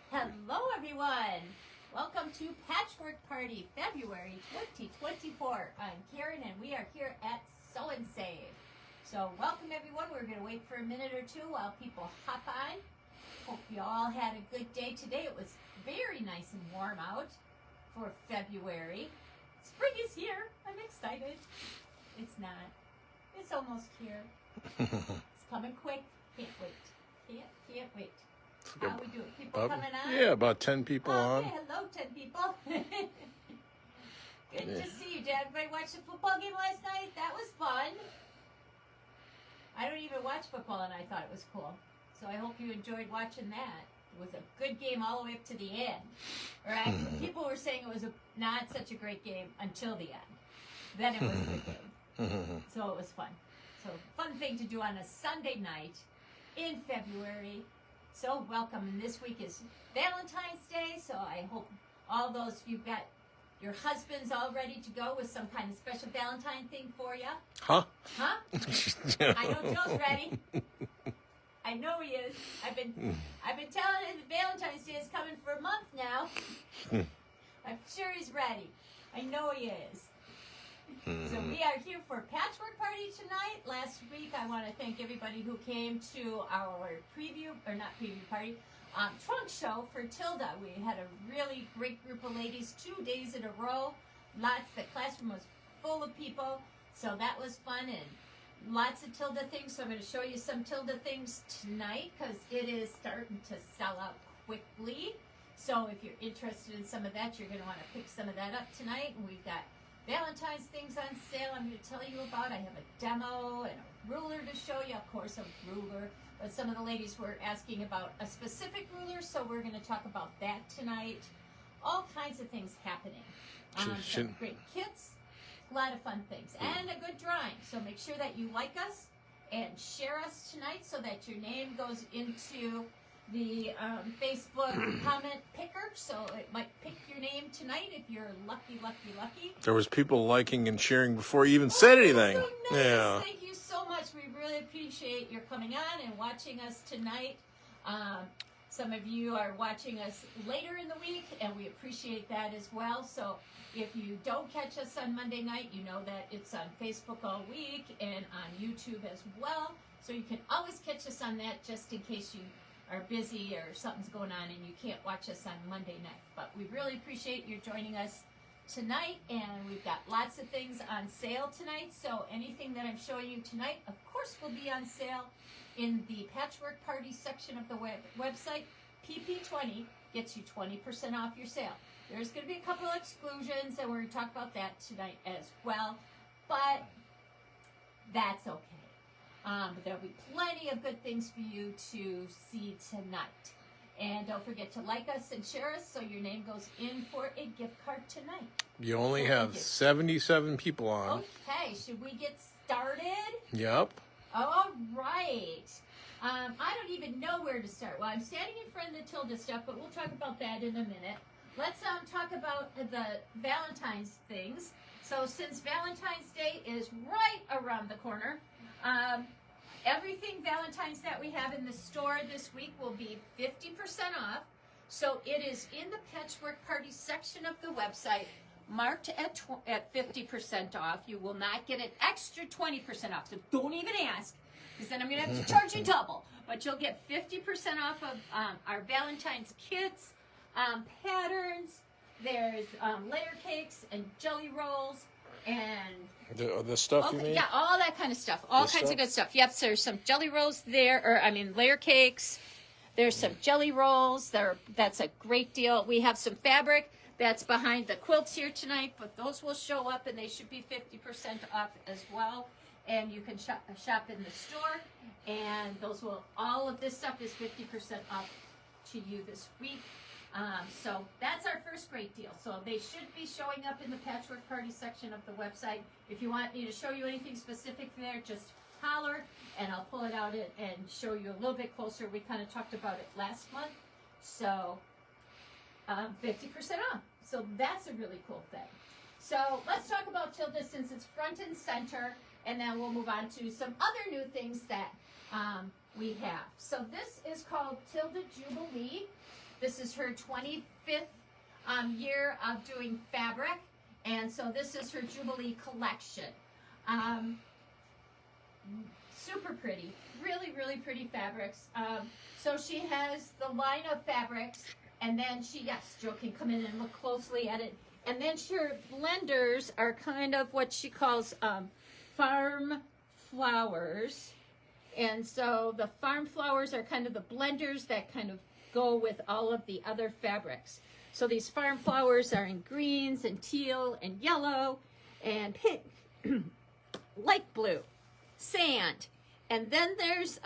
Hello everyone! Welcome to Patchwork Party February 2024. I'm Karen and we are here at Sew and Save. So welcome everyone. We're going to wait for a minute or two while people hop on. Hope you all had a good day today. It was very nice and warm out for February. Spring is here. I'm excited. It's not. It's almost here. It's coming quick. Can't wait. Can't wait. How we doing? People coming on? Yeah, about 10 people on. Okay, hello 10 people. Good to see you. Did everybody watch the football game last night? That was fun. I don't even watch football and I thought it was cool. So I hope you enjoyed watching that. It was a good game all the way up to the end. Or actually, people were saying it was not such a great game until the end. Then it was a good game. So it was fun. So fun thing to do on a Sunday night in February. So welcome. And this week is Valentine's Day. So I hope all those, you've got your husbands all ready to go with some kind of special Valentine thing for you. Huh? I know Joe's ready. I know he is. I've been telling him that Valentine's Day is coming for a month now. I'm sure he's ready. I know he is. So we are here for Patchwork Party tonight. Last week, I want to thank everybody who came to our party, trunk show for Tilda. We had a really great group of ladies, 2 days in a row. The classroom was full of people, so that was fun and lots of Tilda things. So I'm going to show you some Tilda things tonight because it is starting to sell out quickly. So if you're interested in some of that, you're going to want to pick some of that up tonight. And we've got Valentine's things on sale I'm going to tell you about. I have a demo and a ruler to show you. Of course, a ruler. But some of the ladies were asking about a specific ruler, so we're going to talk about that tonight. All kinds of things happening. Some great kits, a lot of fun things, and a good drawing. So make sure that you like us and share us tonight so that your name goes into the Facebook comment picker, so it might pick your name tonight if you're lucky. There was people liking and sharing before you even said anything. So nice. Yeah. Thank you so much. We really appreciate your coming on and watching us tonight. Some of you are watching us later in the week, and we appreciate that as well. So if you don't catch us on Monday night, you know that it's on Facebook all week and on YouTube as well. So you can always catch us on that just in case you are busy or something's going on and you can't watch us on Monday night. But we really appreciate you joining us tonight, and we've got lots of things on sale tonight. So anything that I'm showing you tonight, of course, will be on sale in the Patchwork Party section of the website. PP20 gets you 20% off your sale. There's going to be a couple of exclusions, and we're going to talk about that tonight as well. But that's okay. But there'll be plenty of good things for you to see tonight. And don't forget to like us and share us so your name goes in for a gift card tonight. You only have 77 people on. Okay, should we get started? Yep. All right. I don't even know where to start. Well, I'm standing in front of the Tilda stuff, but we'll talk about that in a minute. Let's talk about the Valentine's things. So since Valentine's Day is right around the corner, everything Valentine's that we have in the store this week will be 50% off. So it is in the Patchwork Party section of the website, marked at 50% off. You will not get an extra 20% off. So don't even ask, because then I'm going to have to charge you double. But you'll get 50% off of our Valentine's kits, patterns. There's layer cakes and jelly rolls and the stuff you mean? Yeah, all that kind of stuff. All kinds of good stuff. Yep, so there's some jelly rolls there, layer cakes. There's some jelly rolls. That's a great deal. We have some fabric that's behind the quilts here tonight, but those will show up, and they should be 50% off as well. And you can shop in the store, and all of this stuff is 50% off to you this week. So that's our first great deal. So they should be showing up in the Patchwork Party section of the website. If you want me to show you anything specific there, just holler, and I'll pull it out and show you a little bit closer. We kind of talked about it last month. So 50% off. So that's a really cool thing. So let's talk about Tilda since it's front and center, and then we'll move on to some other new things that we have. So this is called Tilda Jubilee. This is her 25th year of doing fabric. And so this is her Jubilee collection. Super pretty. Really, really pretty fabrics. So she has the line of fabrics. And then she, yes, Joe can come in and look closely at it. And then her blenders are kind of what she calls farm flowers. And so the farm flowers are kind of the blenders that kind of go with all of the other fabrics. So these farm flowers are in greens and teal and yellow and pink, light blue, sand. And then there's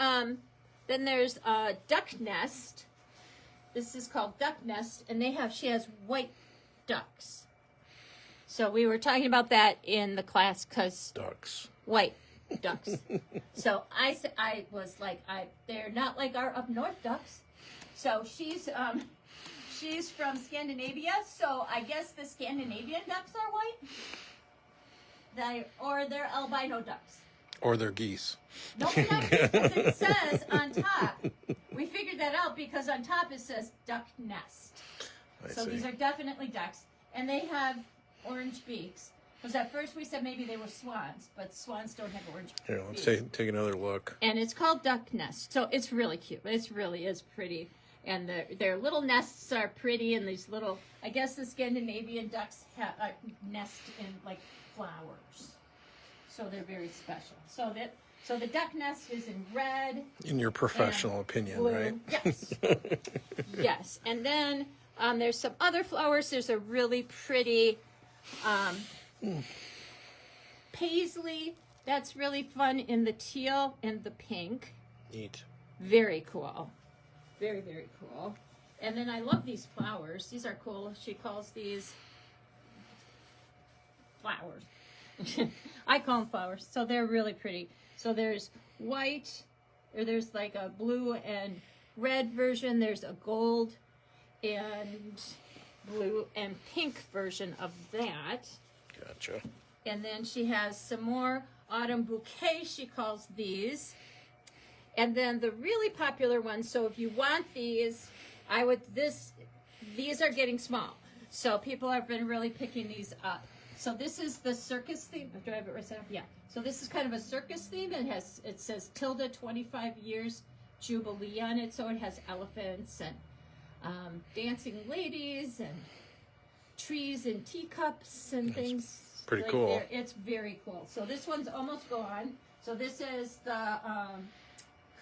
duck nest. This is called duck nest, and she has white ducks. So we were talking about that in the class because Ducks. White ducks. So I was like, they're not like our up north ducks. So she's from Scandinavia, so I guess the Scandinavian ducks are white. Or they're albino ducks. Or they're geese. No, they're not geese, because it says on top. We figured that out because on top it says duck nest. I So see. these are definitely ducks. And they have orange beaks. Because at first we said maybe they were swans, but swans don't have orange Here, let's beaks. take another look. And it's called duck nest. So it's really cute. It really is pretty. And their little nests are pretty, and these little, I guess the Scandinavian ducks nest in like flowers. So they're very special. So the duck nest is in red. In your professional opinion, Blue. right? Yes. Yes. And then there's some other flowers. There's a really pretty paisley that's really fun in the teal and the pink. Neat. Very cool. Very, very cool. And then I love these flowers. These are cool. She calls these flowers. I call them flowers. So they're really pretty. So there's white, or there's like a blue and red version. There's a gold and blue and pink version of that. Gotcha. And then she has some more autumn bouquets, she calls these. And then the really popular ones, so if you want these, these are getting small. So people have been really picking these up. So this is the circus theme. Do I have it right side up? Yeah. So this is kind of a circus theme. It says Tilda 25 years Jubilee on it. So it has elephants and dancing ladies and trees and teacups and things. Pretty like cool. there. It's very cool. So this one's almost gone. So this is the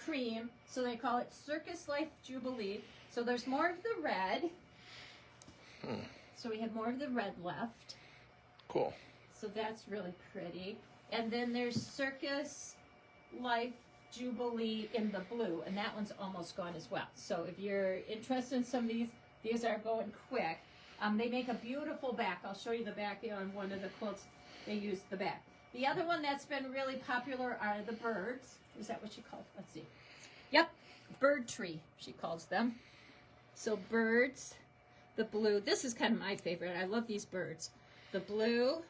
cream. So they call it Circus Life Jubilee. So there's more of the red. So we have more of the red left. Cool. So that's really pretty. And then there's Circus Life Jubilee in the blue, and that one's almost gone as well. So if you're interested in some of these are going quick. They make a beautiful back. I'll show you the back on one of the quilts. They use the back. The other one that's been really popular are the birds. Is that what she called? Let's see. Yep, bird tree, she calls them. So birds, the blue. This is kind of my favorite. I love these birds. The blue,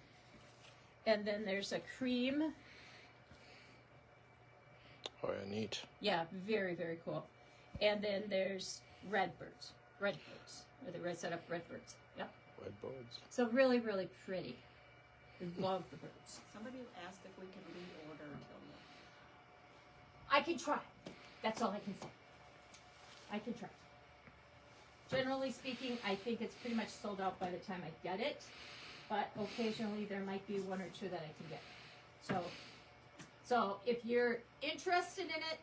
and then there's a cream. Oh, yeah, neat. Yeah, very, very cool. And then there's red birds. Red birds. Or the red set up red birds. Yep. Red birds. So really, really pretty. I love the birds. Somebody asked if we could reorder Tilda. I can try. That's all I can say. I can try. Generally speaking, I think it's pretty much sold out by the time I get it. But occasionally there might be one or two that I can get. So if you're interested in it,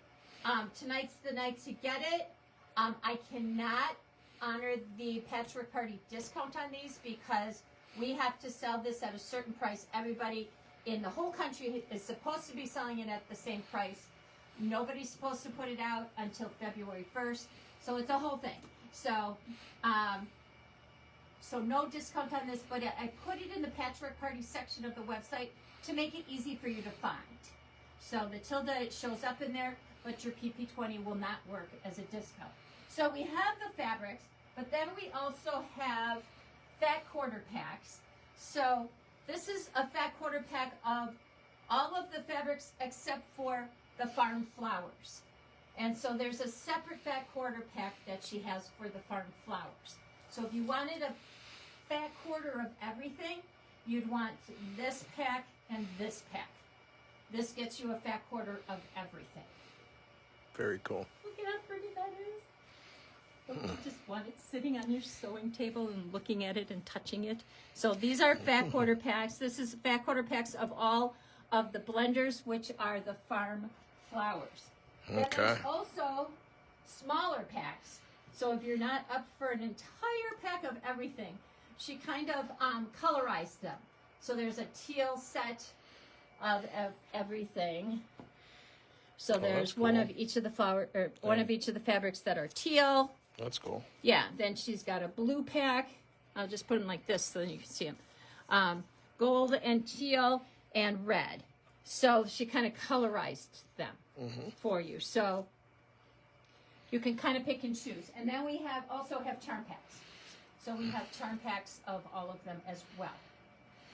tonight's the night to get it. I cannot honor the Patchwork Party discount on these because we have to sell this at a certain price. Everybody in the whole country is supposed to be selling it at the same price. Nobody's supposed to put it out until February 1st. So it's a whole thing. So no discount on this, but I put it in the Patchwork Party section of the website to make it easy for you to find. So the Tilda, it shows up in there, but your PP20 will not work as a discount. So we have the fabrics, but then we also have fat quarter packs. So this is a fat quarter pack of all of the fabrics except for the farm flowers. And so there's a separate fat quarter pack that she has for the farm flowers. So if you wanted a fat quarter of everything, you'd want this pack and this pack. This gets you a fat quarter of everything. Very cool. Look at how pretty that is. Don't you just want it sitting on your sewing table and looking at it and touching it? So these are fat quarter packs. This is fat quarter packs of all of the blenders, which are the farm flowers. Then Okay. there's also smaller packs. So if you're not up for an entire pack of everything, she kind of colorized them. So there's a teal set of everything. So there's that's one cool. of each of the flower, or one of each of the fabrics that are teal. That's cool. Yeah, then she's got a blue pack. I'll just put them like this so you can see them. Gold and teal and red. So she kind of colorized them for you. So you can kind of pick and choose. And then we also have charm packs. So we have charm packs of all of them as well.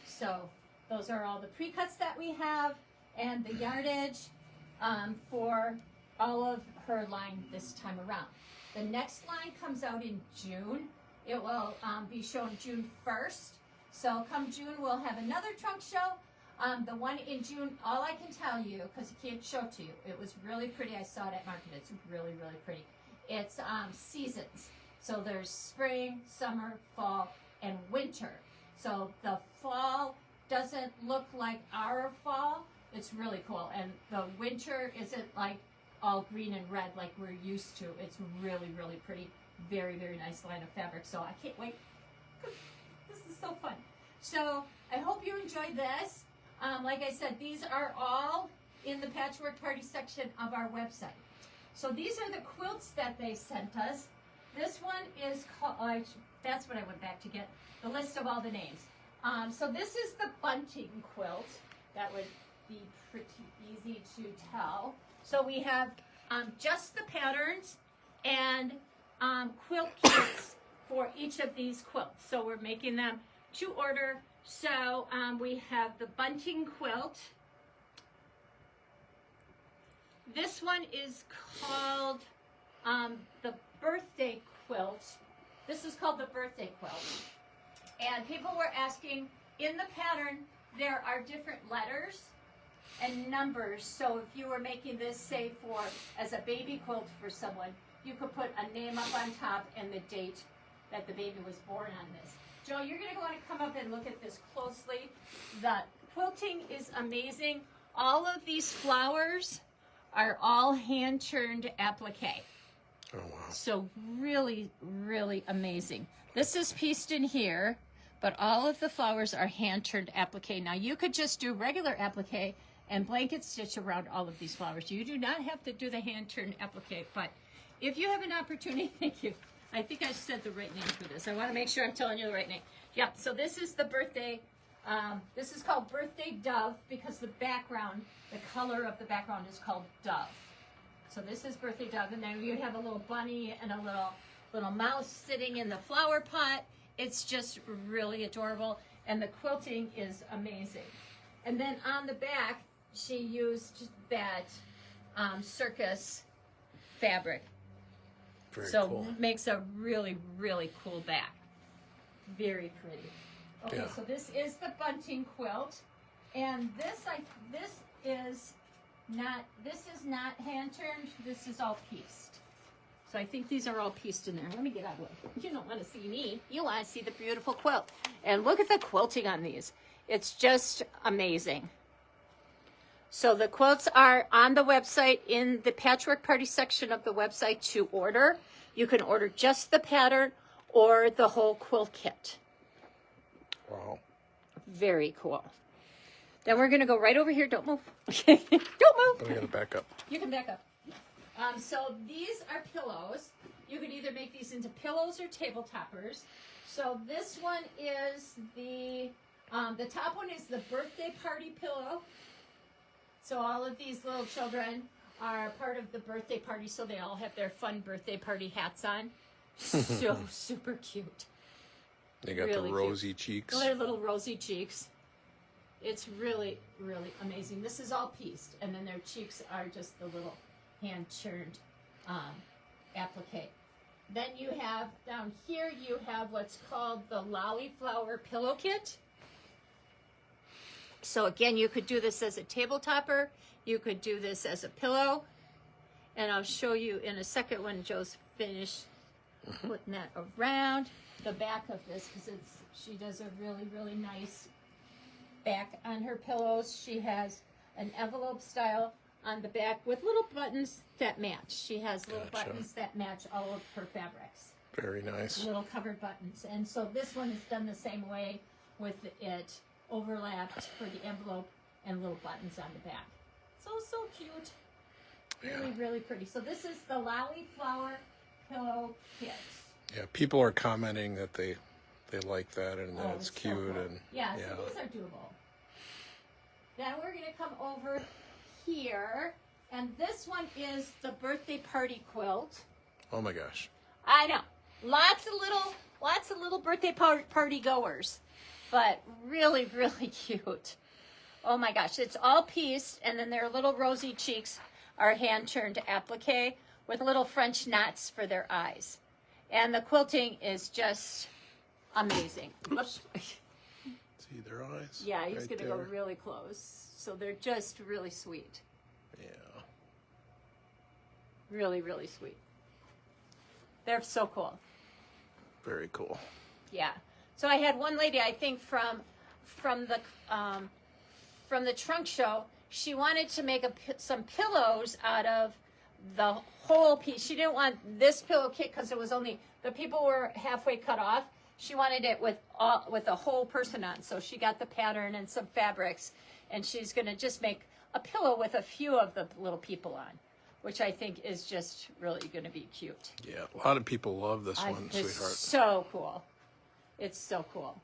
So those are all the pre-cuts that we have and the yardage for all of her line this time around. The next line comes out in June. It will be shown June 1st. So come June, we'll have another trunk show. The one in June, all I can tell you, because I can't show it to you, it was really pretty. I saw it at market. It's really, really pretty. It's seasons. So there's spring, summer, fall, and winter. So the fall doesn't look like our fall. It's really cool. And the winter isn't like all green and red like we're used to. It's really, really pretty. Very, very nice line of fabric. So I can't wait. This is so fun. So I hope you enjoyed this. Like I said, these are all in the Patchwork Party section of our website. So these are the quilts that they sent us. This one is called, that's what I went back to get, the list of all the names. So this is the bunting quilt. That would be pretty easy to tell. So we have just the patterns and quilt kits for each of these quilts. So we're making them to order. So we have the bunting quilt. This one is called the birthday quilt. This is called the birthday quilt. And people were asking, in the pattern, there are different letters and numbers. So if you were making this, say, as a baby quilt for someone, you could put a name up on top and the date that the baby was born on this. Joe, you're going to want to come up and look at this closely. The quilting is amazing. All of these flowers are all hand-turned applique. Oh, wow. So really, really amazing. This is pieced in here, but all of the flowers are hand-turned applique. Now, you could just do regular applique and blanket stitch around all of these flowers. You do not have to do the hand-turned applique, but if you have an opportunity, thank you. I think I said the right name for this. I want to make sure I'm telling you the right name. Yep, so this is the birthday. This is called Birthday Dove because the background, the color of the background is called Dove. So this is Birthday Dove, and then you have a little bunny and a little mouse sitting in the flower pot. It's just really adorable, and the quilting is amazing. And then on the back, she used that circus fabric. Very So cool. makes a really, really cool back. Very pretty. Okay, Yeah. so this is the bunting quilt, and this is not hand turned. This is all pieced. So I think these are all pieced in there. Let me get out of the way. You don't want to see me. You want to see the beautiful quilt. And look at the quilting on these. It's just amazing. So the quilts are on the website in the Patchwork Party section of the website to order. You can order just the pattern or the whole quilt kit. Wow. Very cool. Then we're going to go right over here. Don't move. Don't move. But I gotta back up. You can back up. So these are pillows. You could either make these into pillows or table toppers. So this one is the top one is the birthday party pillow. So all of these little children are part of the birthday party, so they all have their fun birthday party hats on. So super cute. They got Really the rosy cheeks. Their little rosy cheeks. It's really, really amazing. This is all pieced, and then their cheeks are just the little hand-churned applique. Then you have, down here, you have what's called the Lolliflower Pillow Kit. So again, you could do this as a table topper. You could do this as a pillow. And I'll show you in a second when Joe's finished putting that around the back of this, because she does a really, really nice back on her pillows. She has an envelope style on the back with little buttons that match. She has little buttons that match all of her fabrics. Very nice. Little covered buttons. And so this one is done the same way, with it overlapped for the envelope and little buttons on the back. So cute. Really, really pretty. So this is the Lolliflower Pillow Kit. Yeah, people are commenting that they like that and that it's cute. So cool. And yeah, so these are doable. Then we're going to come over here, and this one is the birthday party quilt. Oh my gosh. I know. Lots of little birthday party goers, but really, really cute. Oh my gosh, it's all pieced, and then their little rosy cheeks are hand-turned applique with little French knots for their eyes. And the quilting is just amazing. Oops. See their eyes? Yeah, he's right going to there. go really close. So they're just really sweet. Yeah. Really, really sweet. They're so cool. Very cool. Yeah. So I had one lady, I think from the trunk show, she wanted to make some pillows out of the whole piece. She didn't want this pillow kit because it was only, the people were halfway cut off. She wanted it with a whole person on. So she got the pattern and some fabrics, and she's going to just make a pillow with a few of the little people on, which I think is just really going to be cute. Yeah, a lot of people love this one, It's sweetheart. so cool. It's so cool.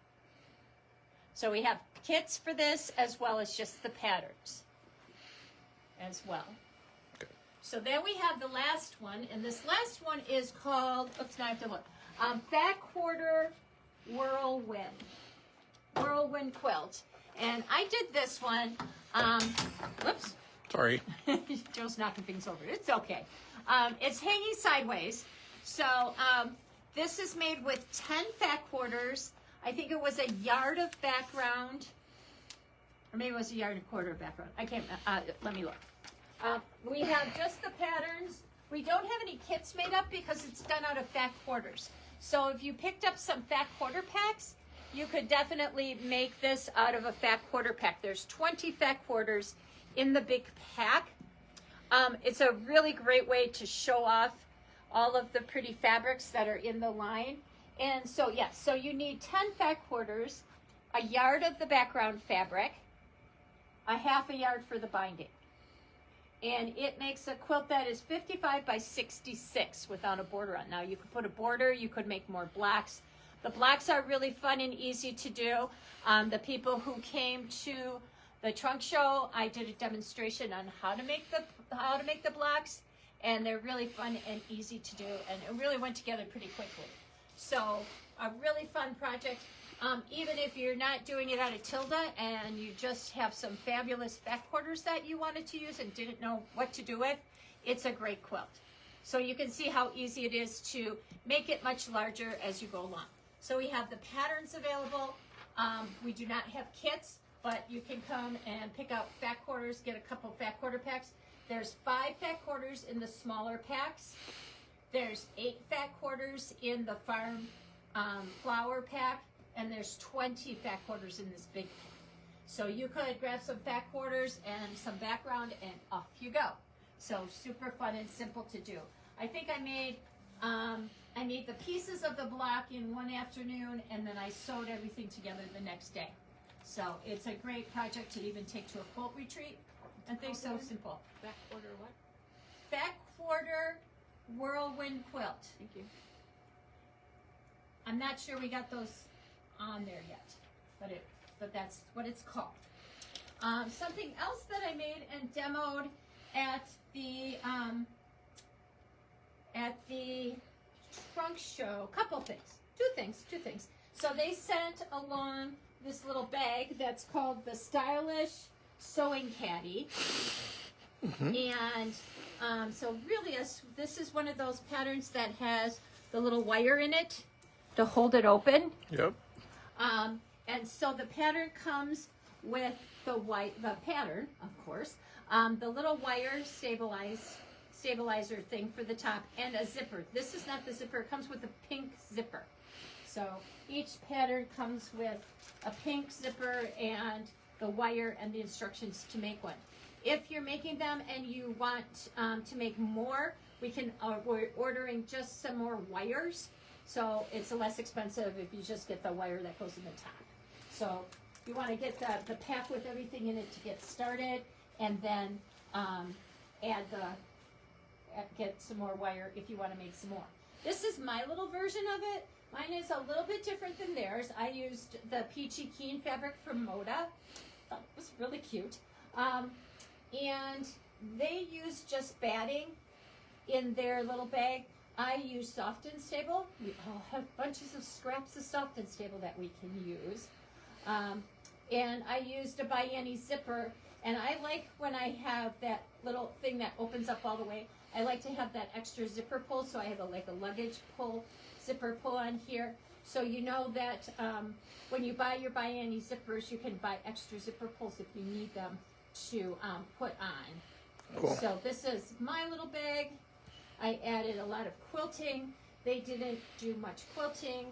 So we have kits for this as well as just the patterns as well. Okay. So then we have the last one, and this last one is called, oops, now I have to look, Back Quarter Whirlwind Quilt. And I did this one, whoops. Sorry. Joe's knocking things over. It's okay. It's hanging sideways. So this is made with 10 fat quarters. I think it was a yard of background, or maybe it was a yard and a quarter of background. I can't, let me look. We have just the patterns. We don't have any kits made up because it's done out of fat quarters. So if you picked up some fat quarter packs, you could definitely make this out of a fat quarter pack. There's 20 fat quarters in the big pack. It's a really great way to show off all of the pretty fabrics that are in the line. And so, yes, so you need 10 fat quarters, a yard of the background fabric, a half a yard for the binding. And it makes a quilt that is 55 by 66 without a border on. Now, you could put a border, you could make more blocks. The blocks are really fun and easy to do. The people who came to the trunk show, I did a demonstration on how to make the blocks, and they're really fun and easy to do, and it really went together pretty quickly. So a really fun project. Even if you're not doing it out of Tilda and you just have some fabulous fat quarters that you wanted to use and didn't know what to do with, it's a great quilt. So you can see how easy it is to make it much larger as you go along. So we have the patterns available. We do not have kits, but you can come and pick out fat quarters, get a couple fat quarter packs. There's 5 fat quarters in the smaller packs. There's 8 fat quarters in the farm flower pack, and there's 20 fat quarters in this big pack. So you could grab some fat quarters and some background, and off you go. So super fun and simple to do. I think I made the pieces of the block in one afternoon, and then I sewed everything together the next day. So it's a great project to even take to a quilt retreat. I think so simple. Back quarter what? Fat quarter Whirlwind Quilt. Thank you. I'm not sure we got those on there yet, but that's what it's called. Something else that I made and demoed at the trunk show, two things. So they sent along this little bag that's called the Stylish Sewing Caddy. And So really, this is one of those patterns that has the little wire in it to hold it open. Yep. And so the pattern comes with the pattern, of course, the little wire stabilizer thing for the top, and a zipper. This is not the zipper, it comes with a pink zipper. So each pattern comes with a pink zipper and the wire and the instructions to make one. If you're making them and you want to make more, we're ordering just some more wires. So it's less expensive if you just get the wire that goes in the top. So you want to get the pack with everything in it to get started, and then get some more wire if you want to make some more. This is my little version of it. Mine is a little bit different than theirs. I used the Peachy Keen fabric from Moda. Thought it was really cute. And they use just batting in their little bag. I use soft and stable. We all have bunches of scraps of soft and stable that we can use. And I used a Bianni zipper, and I like when I have that little thing that opens up all the way, I like to have that extra zipper pull, so I have a luggage pull, zipper pull on here. So you know that when you buy your Bianni zippers, you can buy extra zipper pulls if you need them to put on. Cool. So this is my little bag. I added a lot of quilting. They didn't do much quilting,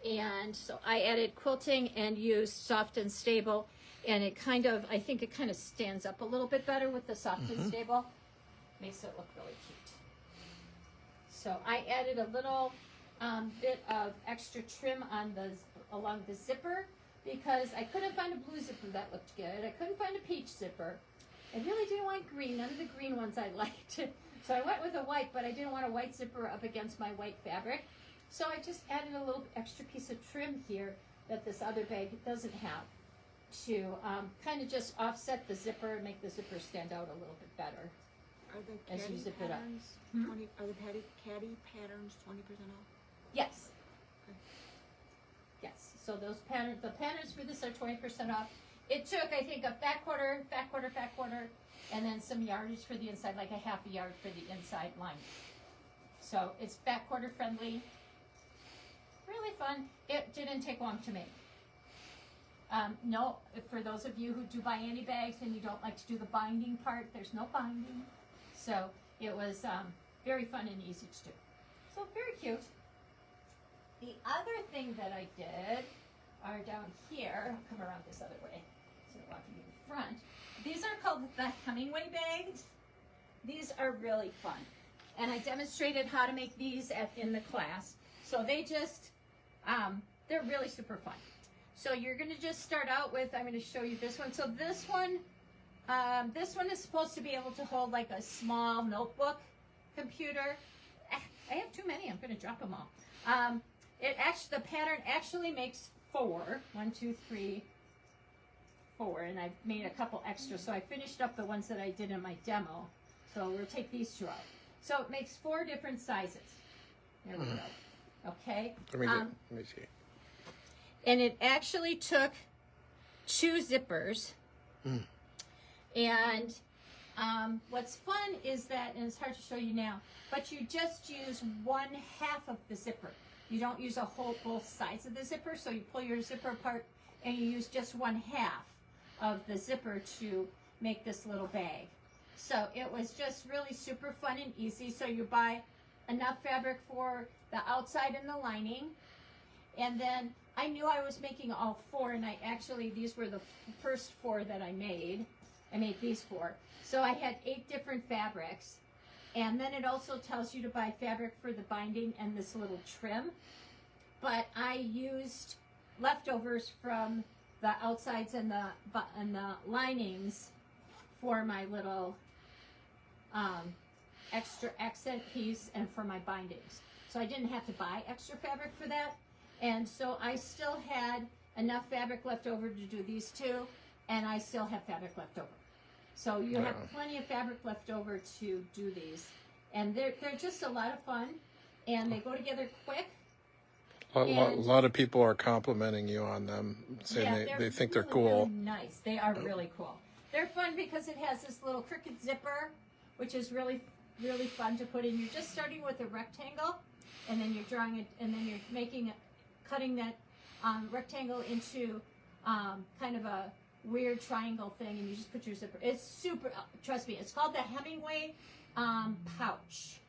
and so I added quilting and used soft and stable, and I think it kind of stands up a little bit better with the soft and stable. Makes it look really cute. So I added a little bit of extra trim along the zipper, because I couldn't find a blue zipper that looked good. I couldn't find a peach zipper. I really didn't want green. None of the green ones I liked. So I went with a white, but I didn't want a white zipper up against my white fabric. So I just added a little extra piece of trim here that this other bag doesn't have, to kind of just offset the zipper and make the zipper stand out a little bit better. Are the As you Caddy zip it up. patterns Hmm? Are the Caddy patterns 20% off? Yes. Yes. So the patterns for this are 20% off. It took, I think, a fat quarter, and then some yardage for the inside, like a half a yard for the inside line. So it's fat quarter friendly. Really fun. It didn't take long to make. No, for those of you who do Bianni bags and you don't like to do the binding part, there's no binding. So it was very fun and easy to do. So very cute. The other thing that I did are down here. I'll come around this other way instead of walking in front. These are called the Hemingway bags. These are really fun. And I demonstrated how to make these in the class. So they just, they're really super fun. So you're going to just start out with, I'm going to show you this one. So this one is supposed to be able to hold like a small notebook computer. I have too many. I'm going to drop them all. The pattern actually makes 4. 1, 2, 3, 4. And I've made a couple extras. So I finished up the ones that I did in my demo. So we'll take these 2 out. So it makes 4 different sizes. There we go. Okay. Let me see. And it actually took 2 zippers. And what's fun is that, and it's hard to show you now, but you just use 1/2 of the zipper. You don't use both sides of the zipper, so you pull your zipper apart and you use just 1/2 of the zipper to make this little bag. So it was just really super fun and easy. So you buy enough fabric for the outside and the lining, and then I knew I was making all 4, and these were the first 4 that I made. I made these 4. So I had 8 different fabrics. And then it also tells you to buy fabric for the binding and this little trim. But I used leftovers from the outsides and the linings for my little extra accent piece and for my bindings. So I didn't have to buy extra fabric for that. And so I still had enough fabric left over to do these 2, and I still have fabric left over. So you have plenty of fabric left over to do these. And they're just a lot of fun, and they go together quick. A lot of people are complimenting you on them, saying they think they're cool. Really nice. They are really cool. They're fun because it has this little crooked zipper, which is really really fun to put in. You're just starting with a rectangle, and then you're drawing it, and then you're making cutting that rectangle into kind of a weird triangle thing, and you just put your zipper. It's super, trust me, it's called the Hemingway pouch.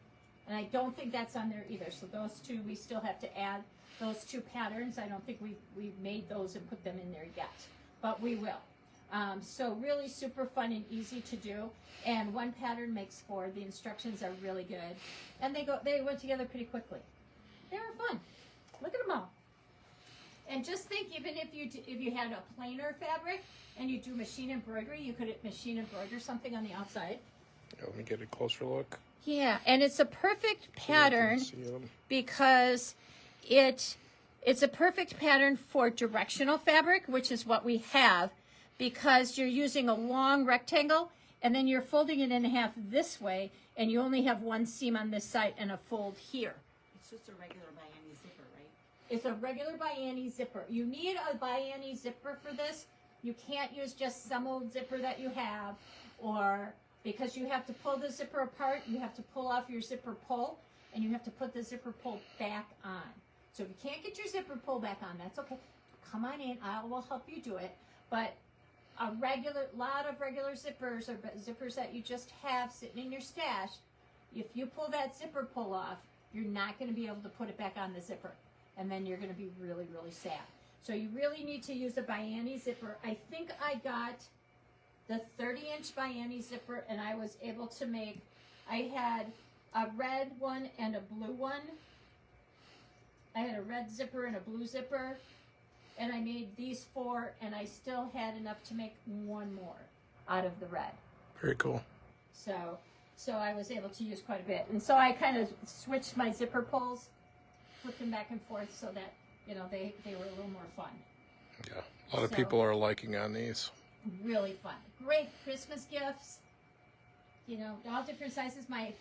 And I don't think that's on there either. So those two, we still have to add those two patterns. I don't think we've made those and put them in there yet, but we will. So really super fun and easy to do. And one pattern makes four. The instructions are really good. And they went together pretty quickly. They were fun. Look at them all. And just think, even if you had a plainer fabric and you do machine embroidery, you could machine embroider something on the outside. Let me get a closer look. Yeah, and it's a perfect pattern because it's a perfect pattern for directional fabric, which is what we have, because you're using a long rectangle and then you're folding it in half this way, and you only have one seam on this side and a fold here. It's just a regular by any zipper, right? It's a regular by any zipper. You need a by any zipper for this. You can't use just some old zipper that you have, or because you have to pull the zipper apart, you have to pull off your zipper pull, and you have to put the zipper pull back on. So if you can't get your zipper pull back on, that's okay. Come on in, I will help you do it. But a lot of regular zippers, or zippers that you just have sitting in your stash, if you pull that zipper pull off, you're not going to be able to put it back on the zipper. And then you're going to be really, really sad. So you really need to use a by any zipper. I think I got the 30-inch by any zipper, and I was able to make, I had a red one and a blue one. I had a red zipper and a blue zipper, and I made these four, and I still had enough to make one more out of the red. Very cool. So I was able to use quite a bit. And so I kind of switched my zipper pulls, put them back and forth so that, you know, they were a little more fun. Yeah, a lot of people are liking on these. Really fun. Great Christmas gifts. You know, all different sizes. My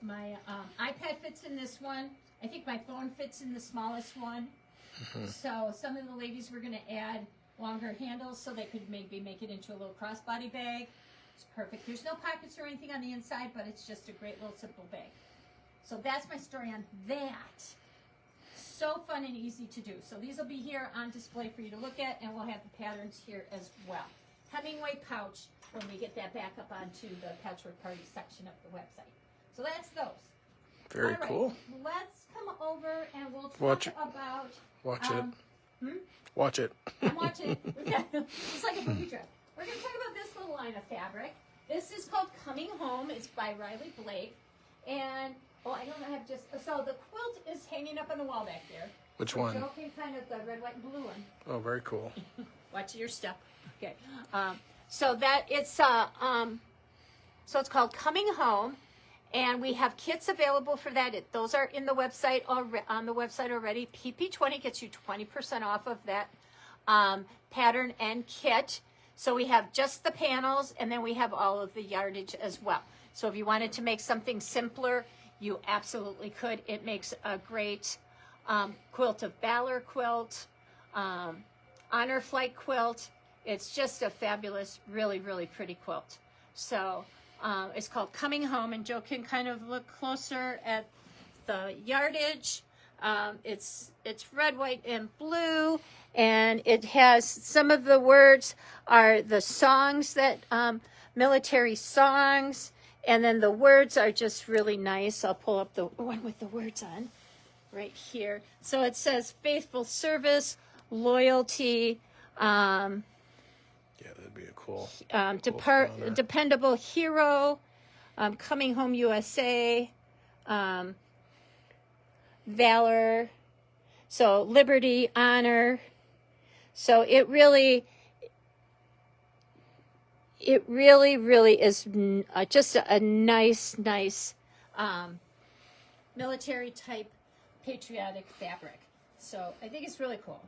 iPad fits in this one. I think my phone fits in the smallest one. Mm-hmm. So some of the ladies were going to add longer handles so they could maybe make it into a little crossbody bag. It's perfect. There's no pockets or anything on the inside, but it's just a great little simple bag. So that's my story on that. So fun and easy to do. So these will be here on display for you to look at, and we'll have the patterns here as well. Hemingway pouch when we get that back up onto the Patchwork Party section of the website. So that's those. Very cool. Let's come over and we'll talk about... Watch it. Watch it. I'm watching it. It's like a booby trap. We're going to talk about this little line of fabric. This is called Coming Home. It's by Riley Blake. And... oh, I don't have just... so the quilt is hanging up on the wall back there. Which one? So okay, kind of the red, white, and blue one. Oh, very cool. Watch your step. Okay. So that it's so it's called Coming Home, and we have kits available for that. Those are in the website on the website already. PP20 gets you 20% off of that pattern and kit. So we have just the panels, and then we have all of the yardage as well. So if you wanted to make something simpler, you absolutely could. It makes a great quilt of Valor quilt, Honor Flight quilt. It's just a fabulous, really, really pretty quilt. So it's called Coming Home, and Joe can kind of look closer at the yardage. It's red, white, and blue, and it has some of the words are the songs that military songs. And then the words are just really nice. I'll pull up the one with the words on right here. So it says faithful service, loyalty, yeah, that'd be a cool, dependable hero, Coming Home USA, valor, so liberty, honor. So it really is just a nice military type patriotic fabric. So I think it's really cool.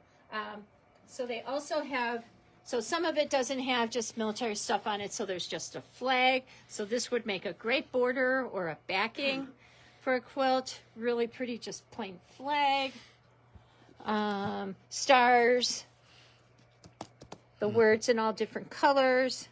So they also have, so some of it doesn't have just military stuff on it, so there's just a flag. So this would make a great border or a backing for a quilt. Really pretty, just plain flag. Stars. The words in all different colors.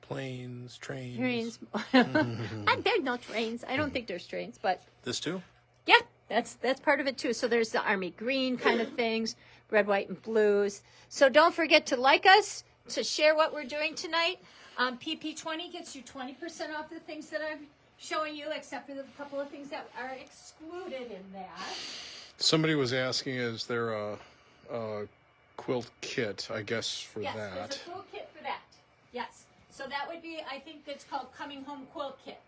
planes, trains. Trains. There's no trains. I don't think there's trains, but This too? yeah, that's part of it too. So there's the army green kind of things, red, white, and blues. So don't forget to like us, to share what we're doing tonight. PP20 gets you 20% off the things that I'm showing you, except for the couple of things that are excluded in that. Somebody was asking, is there a quilt kit, I guess, for Yes, that? there's a quilt kit for that. Yes. So that would be, I think it's called Coming Home Quilt Kit.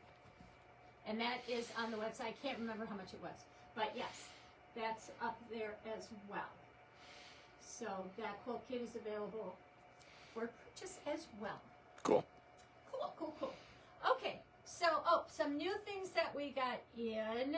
And that is on the website. I can't remember how much it was. But yes, that's up there as well. So that quilt kit is available for purchase as well. Cool. Cool. Okay, so, some new things that we got in.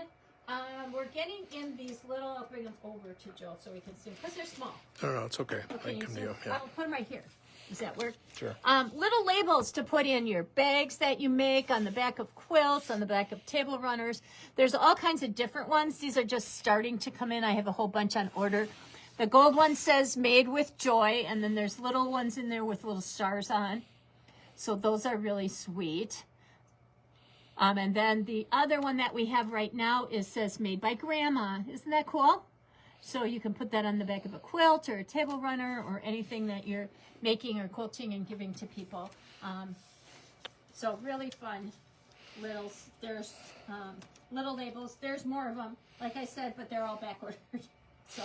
We're getting in these little, I'll bring them over to Jill so we can see them, because they're small. No, it's okay. I Okay, can come so to you. Yeah. I'll put them right here. Does that work? Sure. Little labels to put in your bags that you make, on the back of quilts, on the back of table runners. There's all kinds of different ones. These are just starting to come in. I have a whole bunch on order. The gold one says made with joy, and then there's little ones in there with little stars on. So those are really sweet. And then the other one that we have right now says made by grandma. Isn't that cool? So you can put that on the back of a quilt or a table runner or anything that you're making or quilting and giving to people. So really fun there's little labels. There's more of them, like I said, but they're all back ordered. So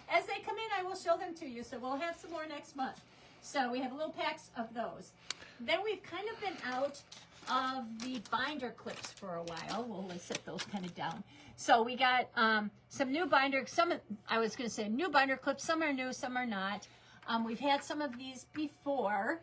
as they come in, I will show them to you. So we'll have some more next month. So we have little packs of those. Then we've kind of been out of the binder clips for a while. We'll set those kind of down. So we got some new binder, new binder clips. Some are new, some are not. We've had some of these before.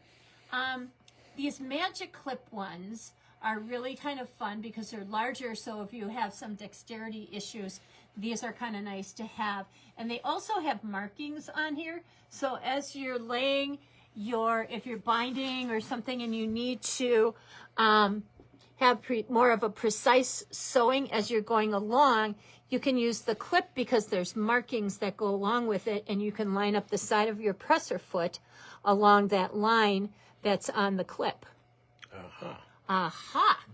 These magic clip ones are really kind of fun because they're larger. So if you have some dexterity issues, these are kind of nice to have. And they also have markings on here. So as you're laying if you're binding or something and you need to have more of a precise sewing as you're going along, you can use the clip because there's markings that go along with it, and you can line up the side of your presser foot along that line that's on the clip.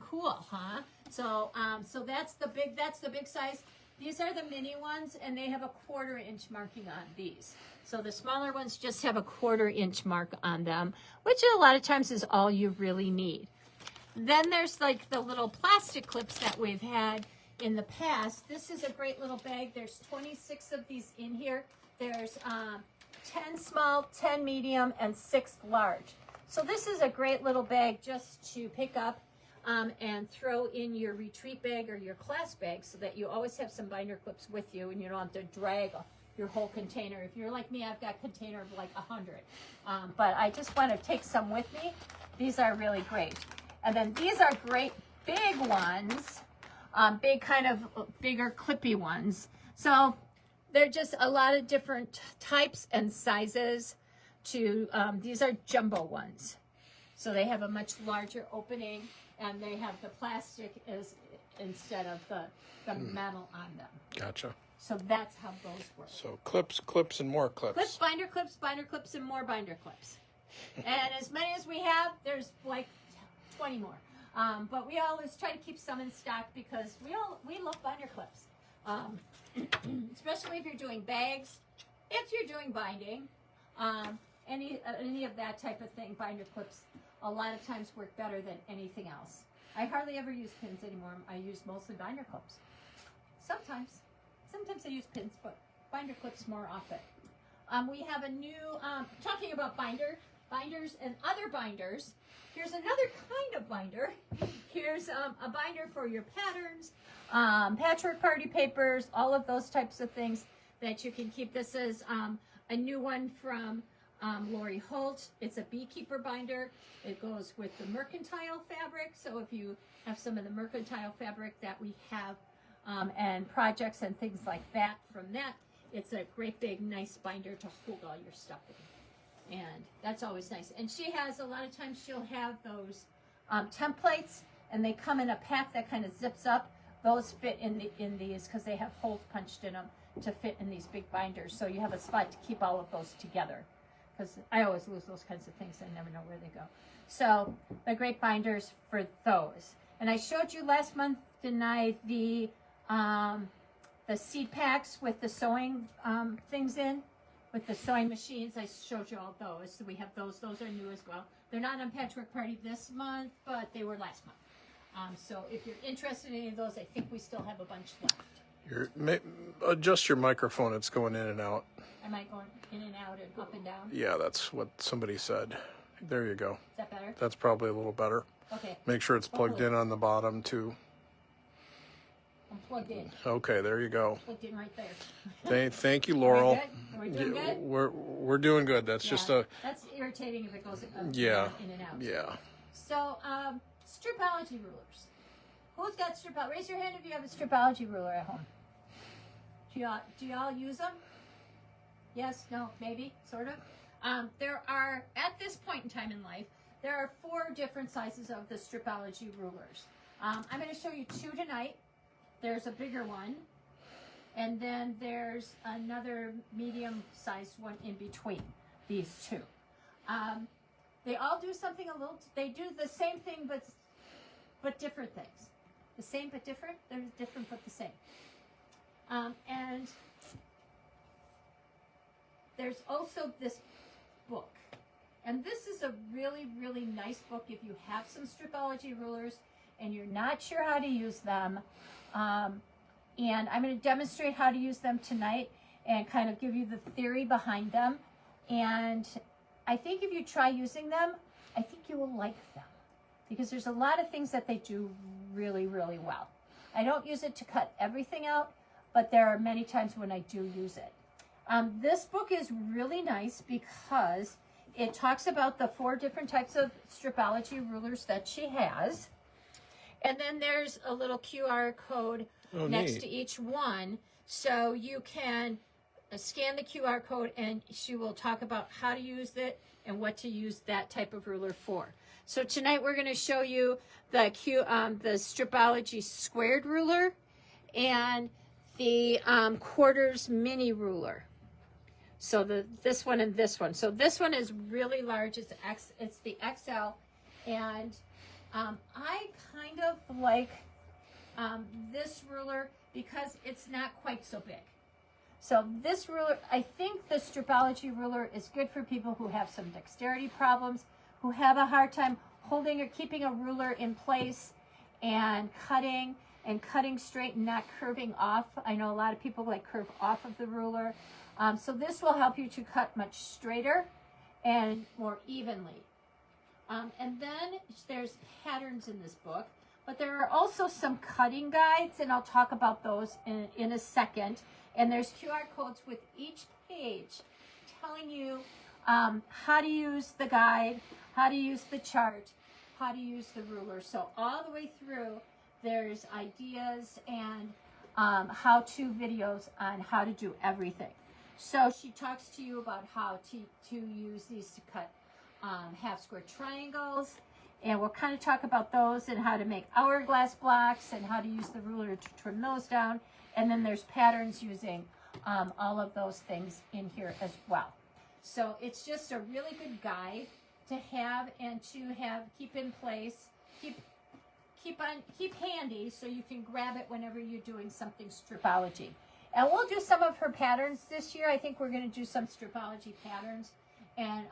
Cool, huh? So that's the big size. These are the mini ones, and they have a 1/4 inch marking on these. So the smaller ones just have a 1/4 inch mark on them, which a lot of times is all you really need. Then there's like the little plastic clips that we've had in the past. This is a great little bag. There's 26 of these in here. There's 10 small, 10 medium, and 6 large. So this is a great little bag just to pick up and throw in your retreat bag or your class bag so that you always have some binder clips with you and you don't have to drag your whole container. If you're like me, I've got a container of like 100. But I just want to take some with me. These are really great. And then these are great big ones, bigger clippy ones. So they're just a lot of different types and sizes these are jumbo ones. So they have a much larger opening, and they have the plastic instead of the metal on them. Gotcha. So that's how those work. So clips, and more clips. Binder clips, and more binder clips. And as many as we have, there's like 20 more. But we always try to keep some in stock because we love binder clips. Especially if you're doing bags, if you're doing binding, any of that type of thing, binder clips a lot of times work better than anything else. I hardly ever use pins anymore. I use mostly binder clips. Sometimes I use pins, but binder clips more often. We have a new, talking about binders and other binders. Here's another kind of binder. Here's a binder for your patterns, patchwork party papers, all of those types of things that you can keep. This is a new one from Lori Holt. It's a beekeeper binder. It goes with the mercantile fabric. So if you have some of the mercantile fabric that we have and projects and things like that from that, it's a great big nice binder to hold all your stuff in. And that's always nice. And she has, a lot of times she'll have those templates, and they come in a pack that kind of zips up. Those fit in these because they have holes punched in them to fit in these big binders. So you have a spot to keep all of those together, because I always lose those kinds of things. I never know where they go. So the great binders for those. And I showed you last month, didn't I, the seed packs with the sewing things in, with the sewing machines. I showed you all those. So we have those. Those are new as well. They're not on Patchwork Party this month, but they were last month. So if you're interested in any of those, I think we still have a bunch left. Adjust your microphone. It's going in and out. Am I going in and out and up and down? Yeah, that's what somebody said. There you go. Is that better? That's probably a little better. Okay. Make sure it's plugged in on the bottom too. I'm plugged in. Okay, there you go. Plugged in right there. Thank you, Laurel. Are we doing good? We're doing good. That's just a That's irritating if it goes in and out. yeah. So stripology rulers. Who's got stripology? Raise your hand if you have a stripology ruler at home. Do y'all use them? Yes, no, maybe, sort of. There are, at this point in time in life, there are 4 different sizes of the stripology rulers. I'm going to show you 2 tonight. There's a bigger one, and then there's another medium-sized one in between these 2. They all do something they do the same thing, but different things. The same but different? They're different but the same. And there's also this book. And this is a really, really nice book if you have some stripology rulers and you're not sure how to use them. And I'm going to demonstrate how to use them tonight and kind of give you the theory behind them. And I think if you try using them, I think you will like them because there's a lot of things that they do really, really well. I don't use it to cut everything out, but there are many times when I do use it. This book is really nice because it talks about the 4 different types of stripology rulers that she has. And then there's a little QR code next to each one. So you can scan the QR code and she will talk about how to use it and what to use that type of ruler for. So tonight we're going to show you the stripology squared ruler and the quarters mini ruler. So this one and this one. So this one is really large. It's the XL, and I kind of like this ruler because it's not quite so big. So this ruler, I think the stripology ruler is good for people who have some dexterity problems, who have a hard time holding or keeping a ruler in place and cutting straight and not curving off. I know a lot of people like curve off of the ruler. So this will help you to cut much straighter and more evenly. And then there's patterns in this book, but there are also some cutting guides, and I'll talk about those in a second. And there's QR codes with each page telling you how to use the guide, how to use the chart, how to use the ruler. So all the way through, there's ideas and how-to videos on how to do everything. So she talks to you about how to use these to cut half square triangles, and we'll kind of talk about those and how to make hourglass blocks and how to use the ruler to trim those down. And then there's patterns using all of those things in here as well. So it's just a really good guide to have and to keep in place, keep handy so you can grab it whenever you're doing something stripology. And we'll do some of her patterns this year. I think we're going to do some stripology patterns and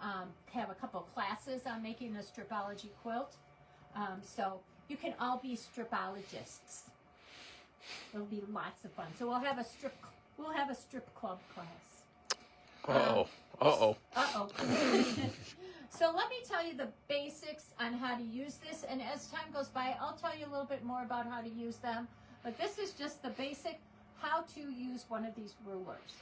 have a couple classes on making a stripology quilt. So you can all be stripologists. It'll be lots of fun. So we'll have a strip club class. Uh-oh. So let me tell you the basics on how to use this, and as time goes by, I'll tell you a little bit more about how to use them. But this is just the basic how to use one of these rulers.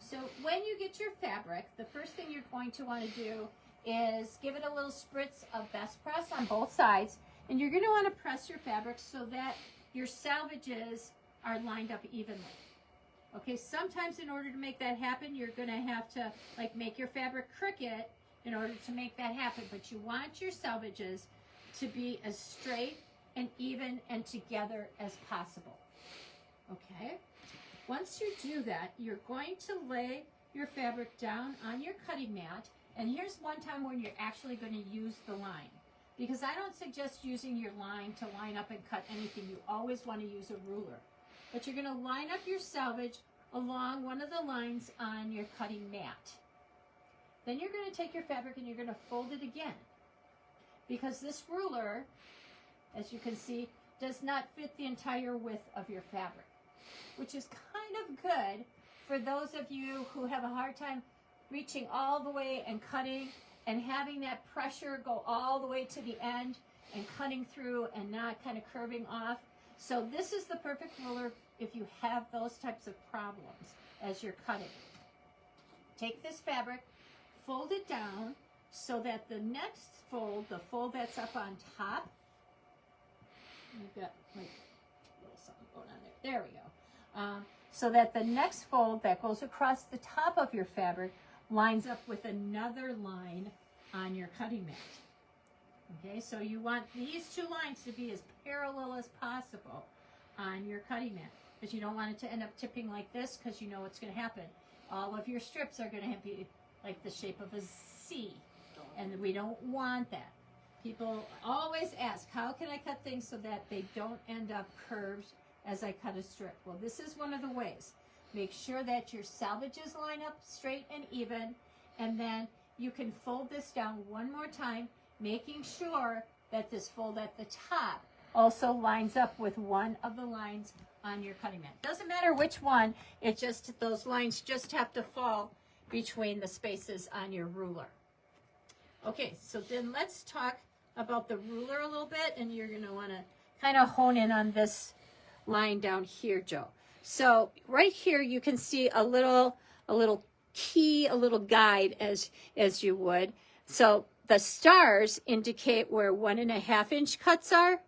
So when you get your fabric, the first thing you're going to want to do is give it a little spritz of best press on both sides, and you're going to want to press your fabric so that your salvages are lined up evenly. Okay, sometimes in order to make that happen, you're going to have to make your fabric crooked in order to make that happen, but you want your salvages to be as straight and even and together as possible. Okay, once you do that, you're going to lay your fabric down on your cutting mat, And here's one time when you're actually going to use the line. Because I don't suggest using your line to line up and cut anything. You always want to use a ruler. But you're going to line up your selvage along one of the lines on your cutting mat. Then you're going to take your fabric and you're going to fold it again. Because this ruler, as you can see, does not fit the entire width of your fabric. Which is kind of good for those of you who have a hard time reaching all the way and cutting and having that pressure go all the way to the end and cutting through and not kind of curving off. So this is the perfect ruler if you have those types of problems as you're cutting. Take this fabric, fold it down so that the next fold, the fold that's up on top, I've got like a little something going on there. There we go. So that the next fold that goes across the top of your fabric lines up with another line on your cutting mat. Okay, so you want these two lines to be as parallel as possible on your cutting mat, because you don't want it to end up tipping like this, because you know what's going to happen. All of your strips are going to be like the shape of a C, and we don't want that. People always ask, how can I cut things so that they don't end up curved as I cut a strip? Well, this is one of the ways. Make sure that your selvages line up straight and even, and then you can fold this down one more time, making sure that this fold at the top also lines up with one of the lines on your cutting mat. Doesn't matter which one, it just, those lines just have to fall between the spaces on your ruler. Okay, so then let's talk about the ruler a little bit, and you're going to want to kind of hone in on this line down here, Joe. So right here you can see a little key, a little guide as you would. So the stars indicate where 1.5 inch cuts are,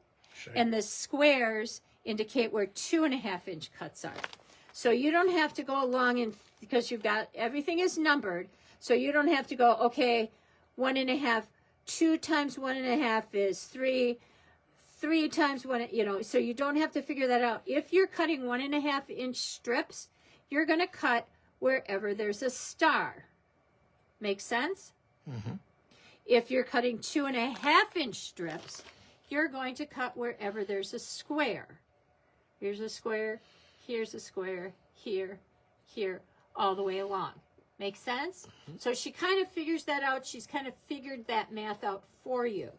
and the squares indicate where 2.5 inch cuts are. So you don't have to go along, and because you've got, everything is numbered, so you don't have to go, okay, 1.5, 2 times 1.5 is 3, 3 times 1, you know, so you don't have to figure that out. If you're cutting 1.5 inch strips, you're going to cut wherever there's a star. Make sense? Mm-hmm. If you're cutting 2.5 inch strips, you're going to cut wherever there's a square. Here's a square, here's a square, here, here, all the way along. Make sense? Mm-hmm. So she kind of figures that out. She's kind of figured that math out for you.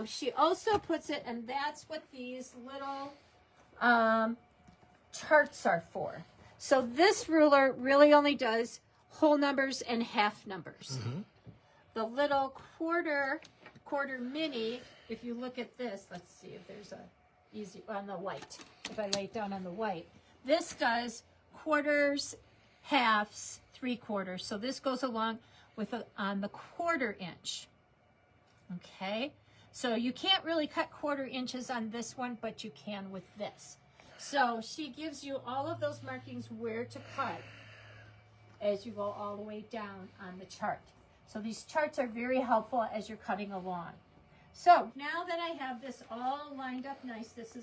She also puts it, and that's what these little charts are for. So this ruler really only does whole numbers and half numbers. Mm-hmm. The little quarter mini, if you look at this, let's see if there's a easy, on the white, if I lay it down on the white, this does quarters, halves, 3/4. So this goes along with on the 1/4 inch. Okay, so you can't really cut 1/4 inches on this one, but you can with this. So she gives you all of those markings where to cut as you go all the way down on the chart. So these charts are very helpful as you're cutting along. So now that I have this all lined up nice, this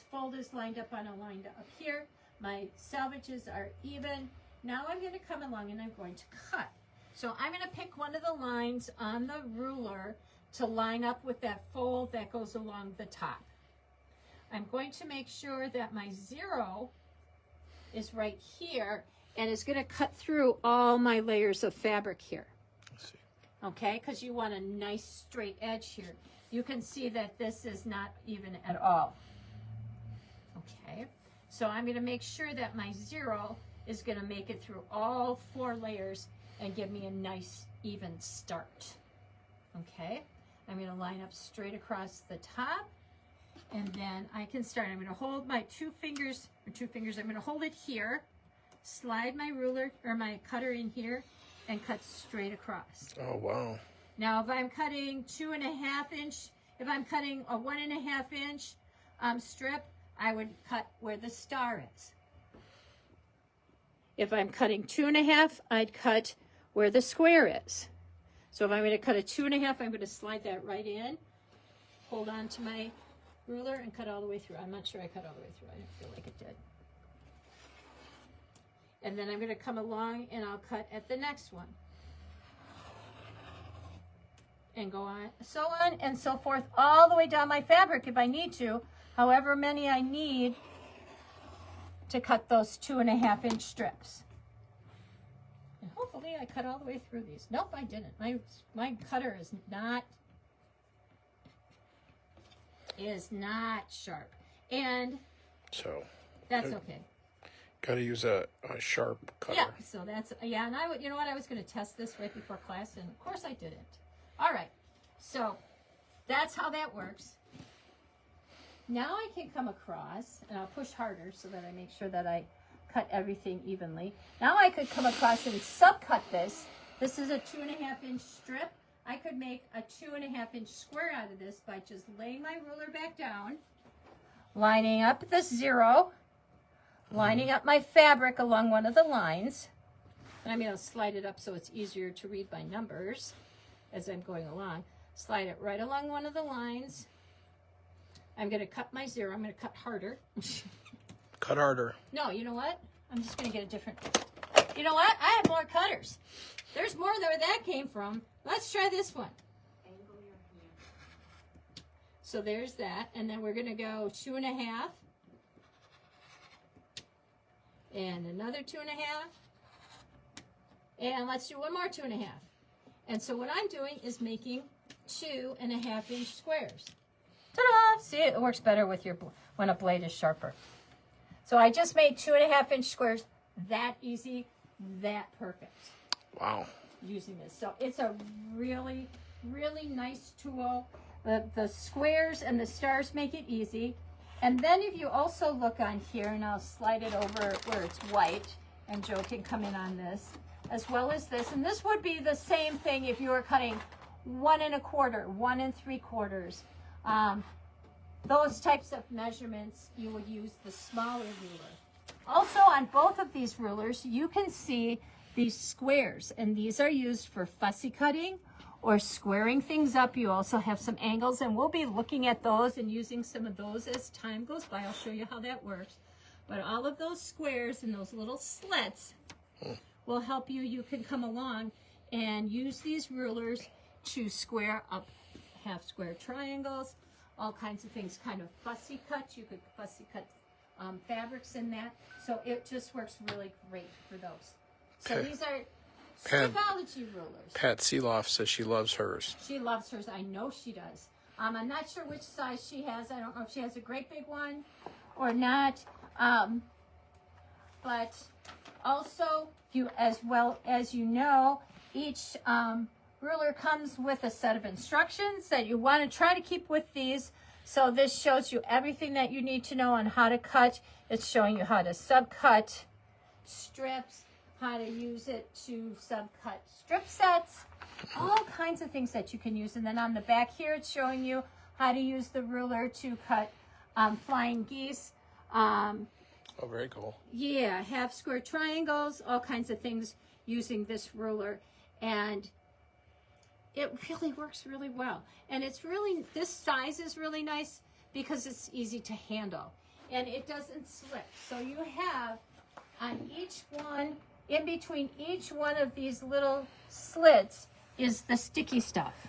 fold is lined up on a line up here. My selvages are even. Now I'm going to come along and I'm going to cut. So I'm going to pick one of the lines on the ruler to line up with that fold that goes along the top. I'm going to make sure that my 0 is right here and is going to cut through all my layers of fabric here. Okay, because you want a nice straight edge here. You can see that this is not even at all. Okay, so I'm going to make sure that my 0 is going to make it through all 4 layers and give me a nice even start. Okay, I'm going to line up straight across the top, and then I can start. I'm going to hold my two fingers, I'm going to hold it here, slide my ruler or my cutter in here, and cut straight across. Oh, wow. Now, if I'm cutting 2.5 inch, if I'm cutting a 1.5 inch strip, I would cut where the star is. If I'm cutting 2.5, I'd cut where the square is. So if I'm going to cut a 2.5, I'm going to slide that right in, hold on to my ruler, and cut all the way through. I'm not sure I cut all the way through. I don't feel like it did. And then I'm going to come along and I'll cut at the next one. and go on, so on and so forth, all the way down my fabric if I need to, however many I need to cut those 2.5 inch strips. And hopefully I cut all the way through these. Nope, I didn't. My cutter is not sharp, and So that's okay. got to use a sharp cutter. Yeah, so that's, yeah, and you know what, I was going to test this right before class, and of course I didn't. All right, so that's how that works. Now I can come across, and I'll push harder so that I make sure that I cut everything evenly. Now I could come across and subcut this. This is a 2.5 inch strip. I could make a 2.5 inch square out of this by just laying my ruler back down, lining up the 0, lining up my fabric along one of the lines. And I'm going to slide it up so it's easier to read my numbers as I'm going along. Slide it right along one of the lines. I'm going to cut my 0. I'm going to cut harder. Cut harder. No, you know what? I'm just going to get a different... You know what? I have more cutters. There's more where that came from. Let's try this one. Angle your hand. So there's that. And then we're going to go 2.5. And another 2.5. And let's do one more 2.5. And so what I'm doing is making 2.5 inch squares. Ta-da! See, it works better with when a blade is sharper. So I just made 2.5 inch squares. That easy, that perfect. Wow. Using this. So it's a really, really nice tool. The squares and the stars make it easy. And then if you also look on here, and I'll slide it over where it's white, and Joe can come in on this, as well as this. And this would be the same thing if you were cutting 1 1/4, 1 3/4. Those types of measurements, you would use the smaller ruler. Also on both of these rulers, you can see these squares, and these are used for fussy cutting or squaring things up. You also have some angles, and we'll be looking at those and using some of those as time goes by. I'll show you how that works. But all of those squares and those little slits will help you. You can come along and use these rulers to square up half square triangles, all kinds of things, kind of fussy cut. You could fussy cut fabrics in that. So it just works really great for those. So Okay. these are Pat- stripology rulers. Pat Seeloff says she loves hers. She loves hers. I know she does. I'm not sure which size she has. I don't know if she has a great big one or not. But also, as well as you know, each ruler comes with a set of instructions that you want to try to keep with these. So this shows you everything that you need to know on how to cut. It's showing you how to subcut strips, how to use it to subcut strip sets, all kinds of things that you can use. And then on the back here, it's showing you how to use the ruler to cut flying geese. Oh, very cool. Yeah, half square triangles, all kinds of things using this ruler. And it really works really well. And it's really, this size is really nice because it's easy to handle. And it doesn't slip. So you have on each one, in between each one of these little slits is the sticky stuff.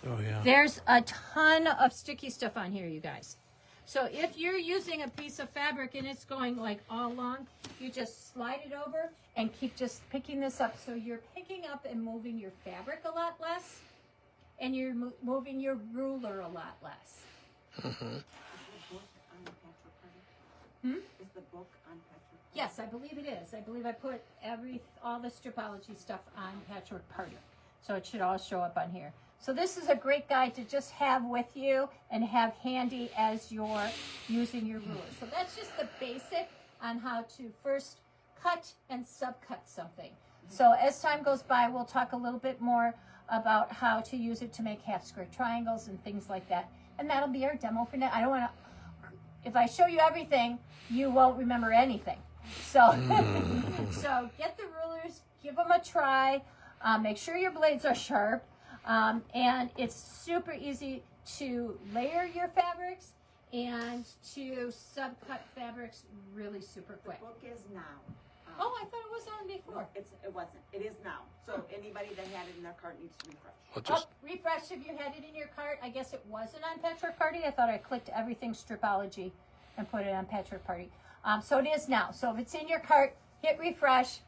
Oh, yeah. There's a ton of sticky stuff on here, you guys. So if you're using a piece of fabric and it's going like all along, you just slide it over and keep just picking this up. So you're picking up and moving your fabric a lot less, and you're moving your ruler a lot less. Mm-hmm. Is the book on the patchwork pattern? Is the book on patchwork pattern? Yes, I believe it is. I believe I put all the stripology stuff on Patchwork Party. So it should all show up on here. So this is a great guide to just have with you and have handy as you're using your ruler. So that's just the basic on how to first cut and subcut something. So as time goes by, we'll talk a little bit more about how to use it to make half square triangles and things like that. And that'll be our demo for now. I don't want to, if I show you everything, you won't remember anything. So, so get the rulers, give them a try, make sure your blades are sharp. And it's super easy to layer your fabrics and to subcut fabrics really super quick. The book is now Oh, I thought it was on before. It wasn't. It is now. So anybody that had it in their cart needs to refresh. Well, just Refresh if you had it in your cart. I guess it wasn't on Patchwork Party. I thought I clicked everything Stripology and put it on Patchwork Party. So it is now. So if it's in your cart, hit refresh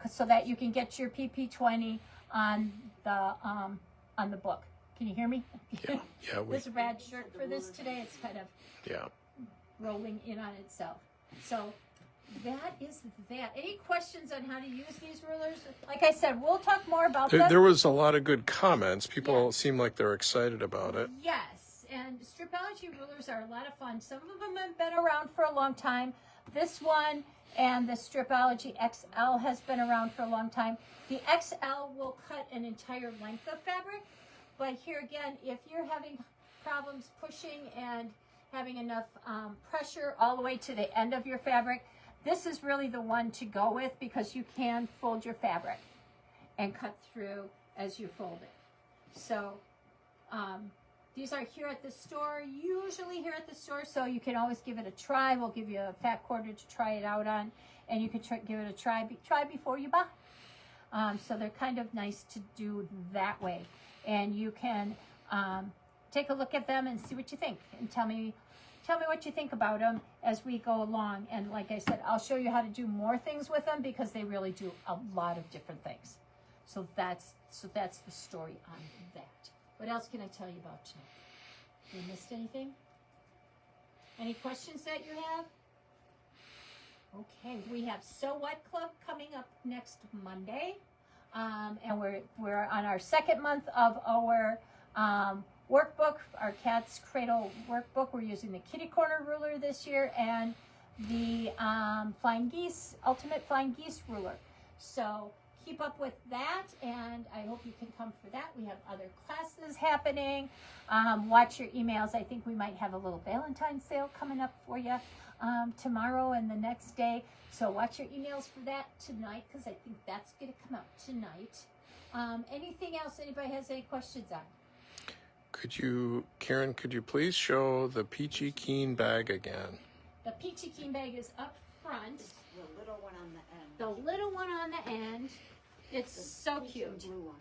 so that you can get your PP20 on the book. Can you hear me? yeah. This rad shirt for this today, it's kind of rolling in on itself. So that is that. Any questions on how to use these rulers? Like I said, we'll talk more about them. There was a lot of good comments. People seem like they're excited about it. Yes, and Stripology rulers are a lot of fun. Some of them have been around for a long time. This one and the Stripology XL has been around for a long time. The XL will cut an entire length of fabric, but here again, if you're having problems pushing and having enough pressure all the way to the end of your fabric, this is really the one to go with because you can fold your fabric and cut through as you fold it. So these are here at the store, usually here at the store, so you can always give it a try. We'll give you a fat quarter to try it out on, and you can give it a try before you buy. So they're kind of nice to do that way. And you can take a look at them and see what you think, and tell me what you think about them as we go along. And like I said, I'll show you how to do more things with them because they really do a lot of different things. So that's the story on that. What else can I tell you about tonight? Did I missed anything? Any questions that you have? Okay, we have So What Club coming up next Monday. And we're on our second month of our workbook, our Cat's Cradle workbook. We're using the Kitty Corner ruler this year and the Ultimate Flying Geese ruler. So keep up with that, and I hope you can come for that. We have other classes happening. Watch your emails. I think we might have a little Valentines Sale coming up for you tomorrow and the next day. So watch your emails for that tonight because I think that's going to come out tonight. Anything else anybody has any questions on? Karen, could you please show the Peachy Keen Bag again? The Peachy Keen Bag is up front. The little one on the end. The little one on the end. It's so cute. Blue one.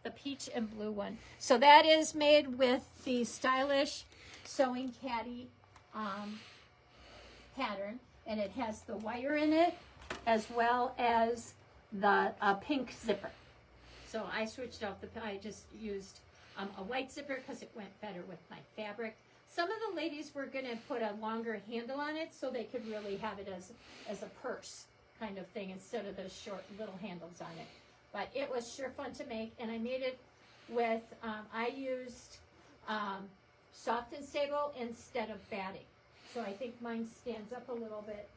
The peach and blue one. So that is made with the stylish sewing Caddy pattern, and it has the wire in it as well as the pink zipper. So I switched out I just used a white zipper because it went better with my fabric. Some of the ladies were going to put a longer handle on it so they could really have it as a purse kind of thing instead of those short little handles on it. But it was sure fun to make, and I made it with, I used soft and stable instead of batting. So I think mine stands up a little bit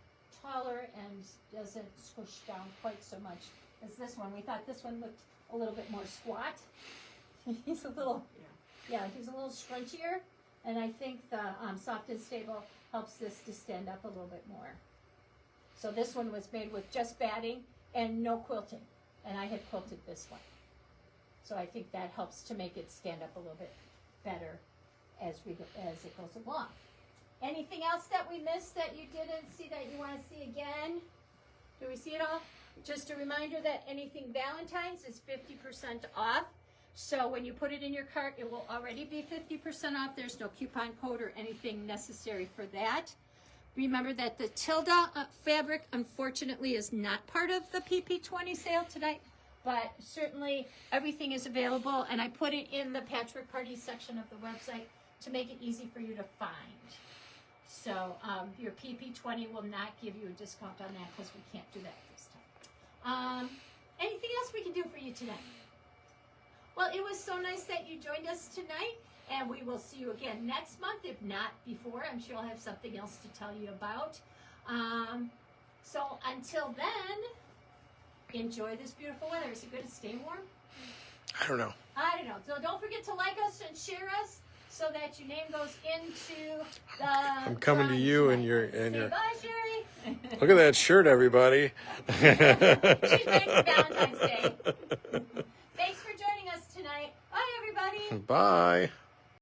taller and doesn't squish down quite so much as this one. We thought this one looked a little bit more squat. He's a little, he's a little scrunchier, and I think the soft and stable helps this to stand up a little bit more. So this one was made with just batting and no quilting. And I had quilted this one. So I think that helps to make it stand up a little bit better as it goes along. Anything else that we missed that you didn't see that you want to see again? Do we see it all? Just a reminder that anything Valentine's is 50% off. So when you put it in your cart, it will already be 50% off. There's no coupon code or anything necessary for that. Remember that the Tilda fabric, unfortunately, is not part of the PP20 sale tonight, but certainly everything is available, and I put it in the Patchwork Party section of the website to make it easy for you to find. So your PP20 will not give you a discount on that because we can't do that this time. Anything else we can do for you tonight? Well, it was so nice that you joined us tonight. And we will see you again next month, if not before. I'm sure I'll have something else to tell you about. So until then, enjoy this beautiful weather. Is it good to stay warm? I don't know. So don't forget to like us and share us so that your name goes into the I'm coming to you and your Say bye, Sherry. Look at that shirt, everybody. She's ready for Valentine's Day. Thanks for joining us tonight. Bye, everybody. Bye.